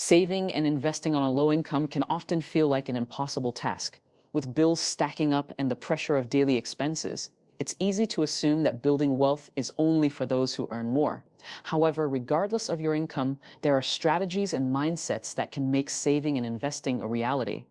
Saving and investing on a low income can often feel like an impossible task. With bills stacking up and the pressure of daily expenses, it's easy to assume that building wealth is only for those who earn more. However, regardless of your income, there are strategies and mindsets that can make saving and investing a reality.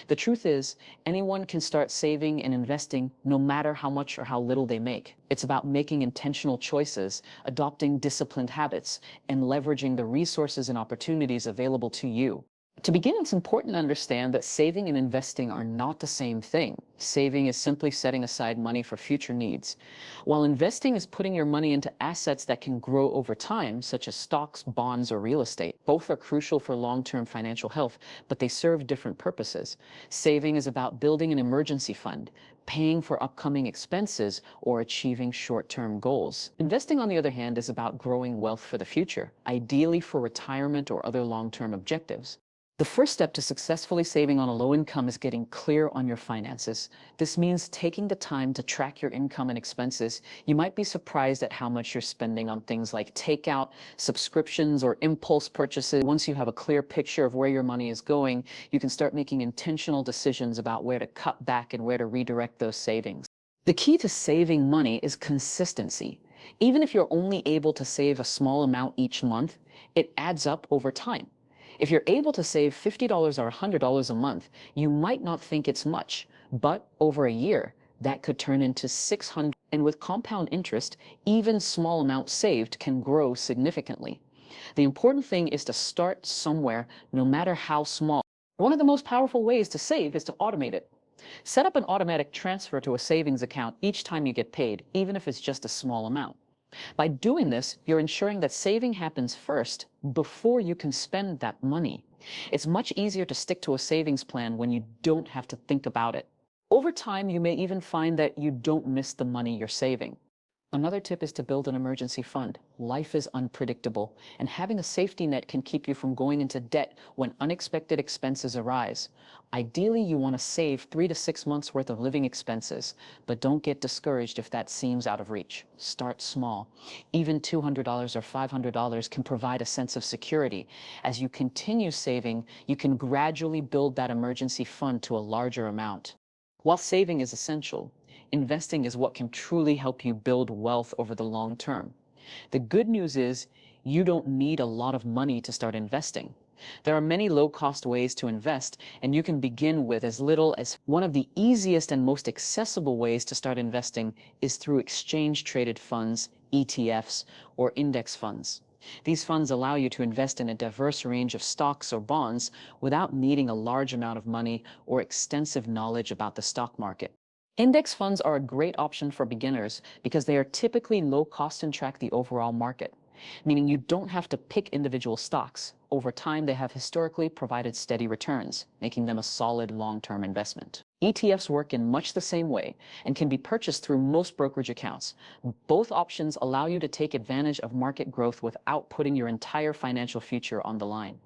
The truth is, anyone can start saving and investing no matter how much or how little they make. It's about making intentional choices, adopting disciplined habits, and leveraging the resources and opportunities available to you. To begin, it's important to understand that saving and investing are not the same thing. Saving is simply setting aside money for future needs, while investing is putting your money into assets that can grow over time, such as stocks, bonds, or real estate. Both are crucial for long-term financial health, but they serve different purposes. Saving is about building an emergency fund, paying for upcoming expenses, or achieving short-term goals. Investing, on the other hand, is about growing wealth for the future, ideally for retirement or other long-term objectives. The first step to successfully saving on a low income is getting clear on your finances. This means taking the time to track your income and expenses. You might be surprised at how much you're spending on things like takeout, subscriptions, or impulse purchases. Once you have a clear picture of where your money is going, you can start making intentional decisions about where to cut back and where to redirect those savings. The key to saving money is consistency. Even if you're only able to save a small amount each month, it adds up over time. If you're able to save $50 or $100 a month, you might not think it's much, but over a year, that could turn into 600. And with compound interest, even small amounts saved can grow significantly. The important thing is to start somewhere, no matter how small. One of the most powerful ways to save is to automate it. Set up an automatic transfer to a savings account each time you get paid, even if it's just a small amount. By doing this, you're ensuring that saving happens first before you can spend that money. It's much easier to stick to a savings plan when you don't have to think about it. Over time, you may even find that you don't miss the money you're saving. Another tip is to build an emergency fund. Life is unpredictable, and having a safety net can keep you from going into debt when unexpected expenses arise. Ideally, you want to save 3 to 6 months worth of living expenses, but don't get discouraged if that seems out of reach. Start small. Even $200 or $500 can provide a sense of security. As you continue saving, you can gradually build that emergency fund to a larger amount. While saving is essential, investing is what can truly help you build wealth over the long term. The good news is you don't need a lot of money to start investing. There are many low-cost ways to invest, and you can begin with as little as one of the easiest and most accessible ways to start investing is through exchange-traded funds, ETFs, or index funds. These funds allow you to invest in a diverse range of stocks or bonds without needing a large amount of money or extensive knowledge about the stock market. Index funds are a great option for beginners because they are typically low cost and track the overall market, meaning you don't have to pick individual stocks. Over time, they have historically provided steady returns, making them a solid long-term investment. ETFs work in much the same way and can be purchased through most brokerage accounts. Both options allow you to take advantage of market growth without putting your entire financial future on the line.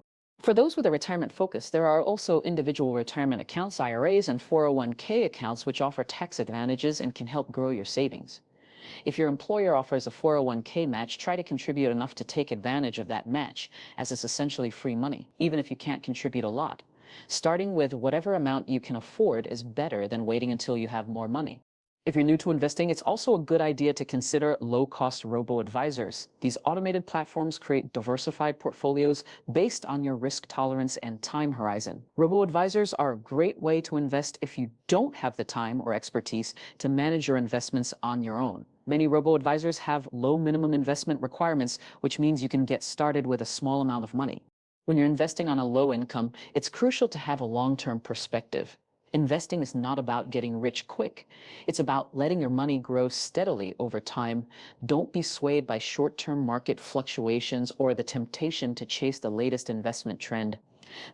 For those with a retirement focus, there are also individual retirement accounts, IRAs, and 401k accounts which offer tax advantages and can help grow your savings. If your employer offers a 401k match, try to contribute enough to take advantage of that match, as it's essentially free money, even if you can't contribute a lot. Starting with whatever amount you can afford is better than waiting until you have more money. If you're new to investing, it's also a good idea to consider low-cost robo-advisors. These automated platforms create diversified portfolios based on your risk tolerance and time horizon. Robo-advisors are a great way to invest if you don't have the time or expertise to manage your investments on your own. Many robo-advisors have low minimum investment requirements, which means you can get started with a small amount of money. When you're investing on a low income, it's crucial to have a long-term perspective. Investing is not about getting rich quick. It's about letting your money grow steadily over time. Don't be swayed by short-term market fluctuations or the temptation to chase the latest investment trend.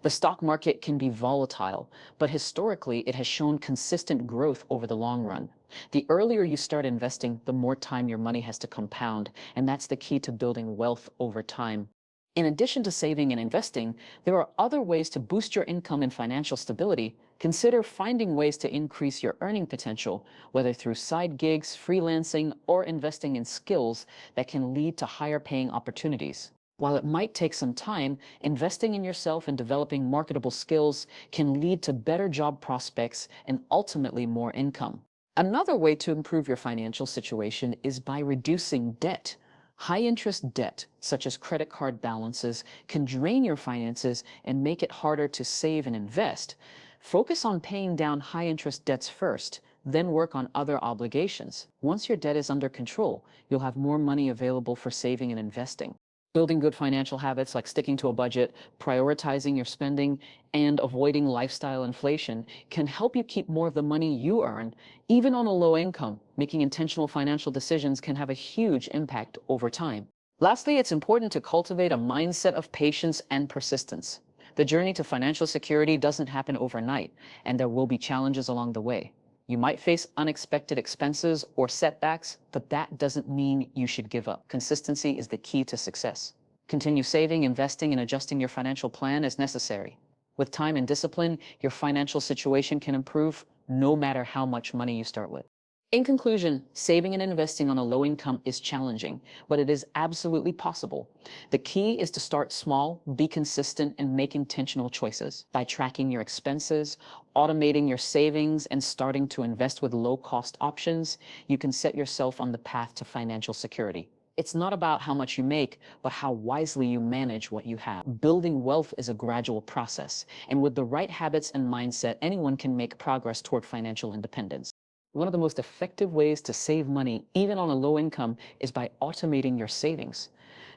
The stock market can be volatile, but historically it has shown consistent growth over the long run. The earlier you start investing, the more time your money has to compound, and that's the key to building wealth over time. In addition to saving and investing, there are other ways to boost your income and financial stability. Consider finding ways to increase your earning potential, whether through side gigs, freelancing, or investing in skills that can lead to higher paying opportunities. While it might take some time, investing in yourself and developing marketable skills can lead to better job prospects and ultimately more income. Another way to improve your financial situation is by reducing debt. High interest debt, such as credit card balances, can drain your finances and make it harder to save and invest. Focus on paying down high interest debts first, then work on other obligations. Once your debt is under control, you'll have more money available for saving and investing. Building good financial habits like sticking to a budget, prioritizing your spending, and avoiding lifestyle inflation can help you keep more of the money you earn, even on a low income. Making intentional financial decisions can have a huge impact over time. Lastly, it's important to cultivate a mindset of patience and persistence. The journey to financial security doesn't happen overnight, and there will be challenges along the way. You might face unexpected expenses or setbacks, but that doesn't mean you should give up. Consistency is the key to success. Continue saving, investing, and adjusting your financial plan as necessary. With time and discipline, your financial situation can improve no matter how much money you start with. In conclusion, saving and investing on a low income is challenging, but it is absolutely possible. The key is to start small, be consistent, and make intentional choices. By tracking your expenses, automating your savings, and starting to invest with low-cost options, you can set yourself on the path to financial security. It's not about how much you make, but how wisely you manage what you have. Building wealth is a gradual process, and with the right habits and mindset, anyone can make progress toward financial independence. One of the most effective ways to save money, even on a low income, is by automating your savings.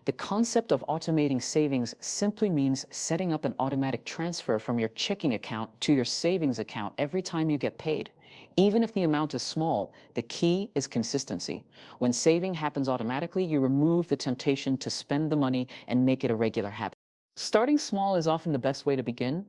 The concept of automating savings simply means setting up an automatic transfer from your checking account to your savings account every time you get paid. Even if the amount is small, the key is consistency. When saving happens automatically, you remove the temptation to spend the money and make it a regular habit. Starting small is often the best way to begin.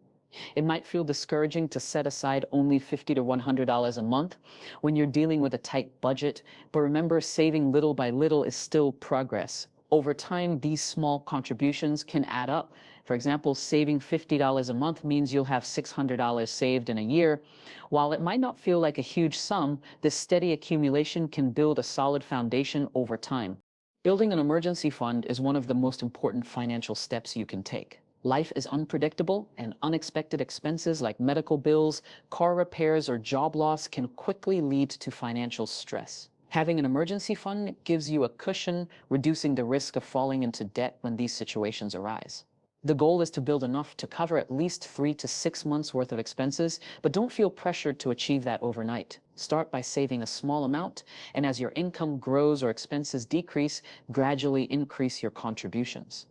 It might feel discouraging to set aside only $50 to $100 a month when you're dealing with a tight budget, but remember, saving little by little is still progress. Over time, these small contributions can add up. For example, saving $50 a month means you'll have $600 saved in a year. While it might not feel like a huge sum, this steady accumulation can build a solid foundation over time. Building an emergency fund is one of the most important financial steps you can take. Life is unpredictable, and unexpected expenses like medical bills, car repairs, or job loss can quickly lead to financial stress. Having an emergency fund gives you a cushion, reducing the risk of falling into debt when these situations arise. The goal is to build enough to cover at least 3 to 6 months worth of expenses, but don't feel pressured to achieve that overnight. Start by saving a small amount, and as your income grows or expenses decrease, gradually increase your contributions.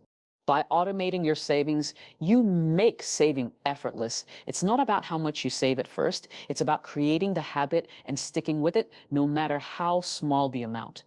By automating your savings, you make saving effortless. It's not about how much you save at first. It's about creating the habit and sticking with it, no matter how small the amount.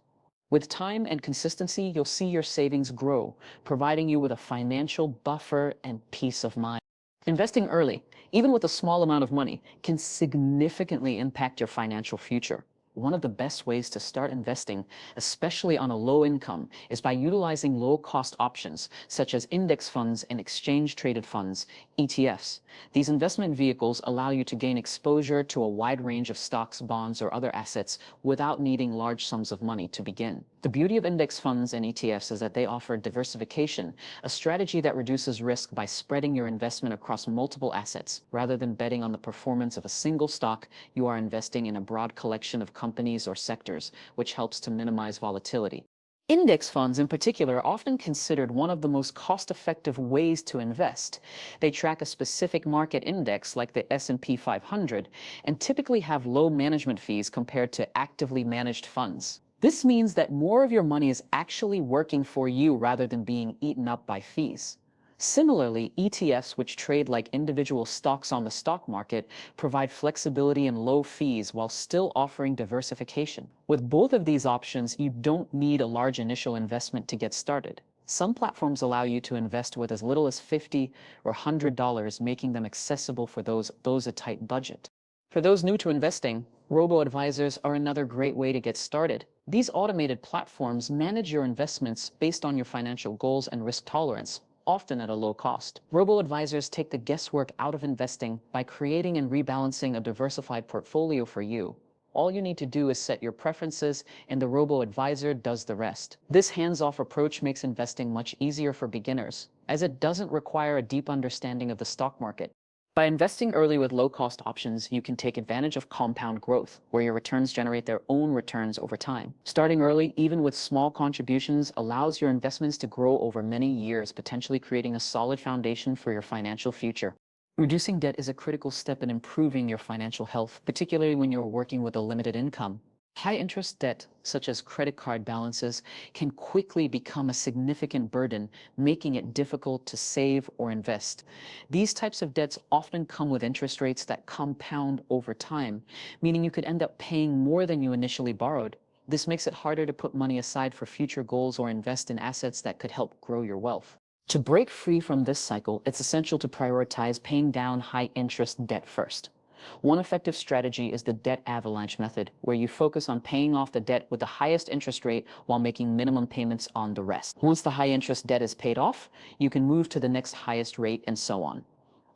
With time and consistency, you'll see your savings grow, providing you with a financial buffer and peace of mind. Investing early, even with a small amount of money, can significantly impact your financial future. One of the best ways to start investing, especially on a low income, is by utilizing low-cost options, such as index funds and exchange-traded funds, ETFs. These investment vehicles allow you to gain exposure to a wide range of stocks, bonds, or other assets without needing large sums of money to begin. The beauty of index funds and ETFs is that they offer diversification, a strategy that reduces risk by spreading your investment across multiple assets. Rather than betting on the performance of a single stock, you are investing in a broad collection of companies or sectors, which helps to minimize volatility. Index funds, in particular, are often considered one of the most cost-effective ways to invest. They track a specific market index like the S&P 500 and typically have low management fees compared to actively managed funds. This means that more of your money is actually working for you rather than being eaten up by fees. Similarly, ETFs, which trade like individual stocks on the stock market, provide flexibility and low fees while still offering diversification. With both of these options, you don't need a large initial investment to get started. Some platforms allow you to invest with as little as $50 or $100, making them accessible for those a tight budget. For those new to investing, robo-advisors are another great way to get started. These automated platforms manage your investments based on your financial goals and risk tolerance, often at a low cost. Robo-advisors take the guesswork out of investing by creating and rebalancing a diversified portfolio for you. All you need to do is set your preferences, and the robo-advisor does the rest. This hands-off approach makes investing much easier for beginners, as it doesn't require a deep understanding of the stock market. By investing early with low-cost options, you can take advantage of compound growth, where your returns generate their own returns over time. Starting early, even with small contributions, allows your investments to grow over many years, potentially creating a solid foundation for your financial future. Reducing debt is a critical step in improving your financial health, particularly when you're working with a limited income. High-interest debt, such as credit card balances, can quickly become a significant burden, making it difficult to save or invest. These types of debts often come with interest rates that compound over time, meaning you could end up paying more than you initially borrowed. This makes it harder to put money aside for future goals or invest in assets that could help grow your wealth. To break free from this cycle, it's essential to prioritize paying down high-interest debt first. One effective strategy is the debt avalanche method, where you focus on paying off the debt with the highest interest rate while making minimum payments on the rest. Once the high-interest debt is paid off, you can move to the next highest rate and so on.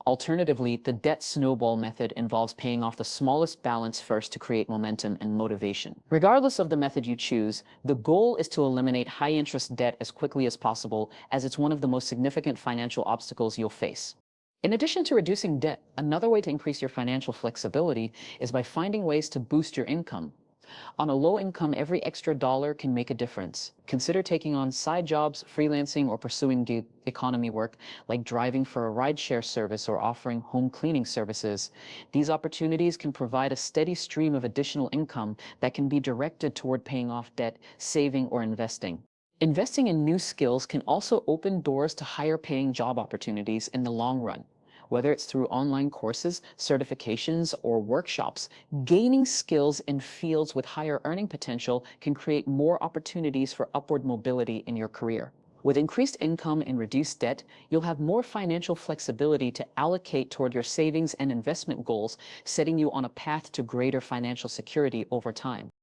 Alternatively, the debt snowball method involves paying off the smallest balance first to create momentum and motivation. Regardless of the method you choose, the goal is to eliminate high-interest debt as quickly as possible, as it's one of the most significant financial obstacles you'll face. In addition to reducing debt, another way to increase your financial flexibility is by finding ways to boost your income. On a low income, every extra dollar can make a difference. Consider taking on side jobs, freelancing, or pursuing gig economy work like driving for a rideshare service or offering home cleaning services. These opportunities can provide a steady stream of additional income that can be directed toward paying off debt, saving, or investing. Investing in new skills can also open doors to higher paying job opportunities in the long run. Whether it's through online courses, certifications, or workshops, gaining skills in fields with higher earning potential can create more opportunities for upward mobility in your career. With increased income and reduced debt, you'll have more financial flexibility to allocate toward your savings and investment goals, setting you on a path to greater financial security over time.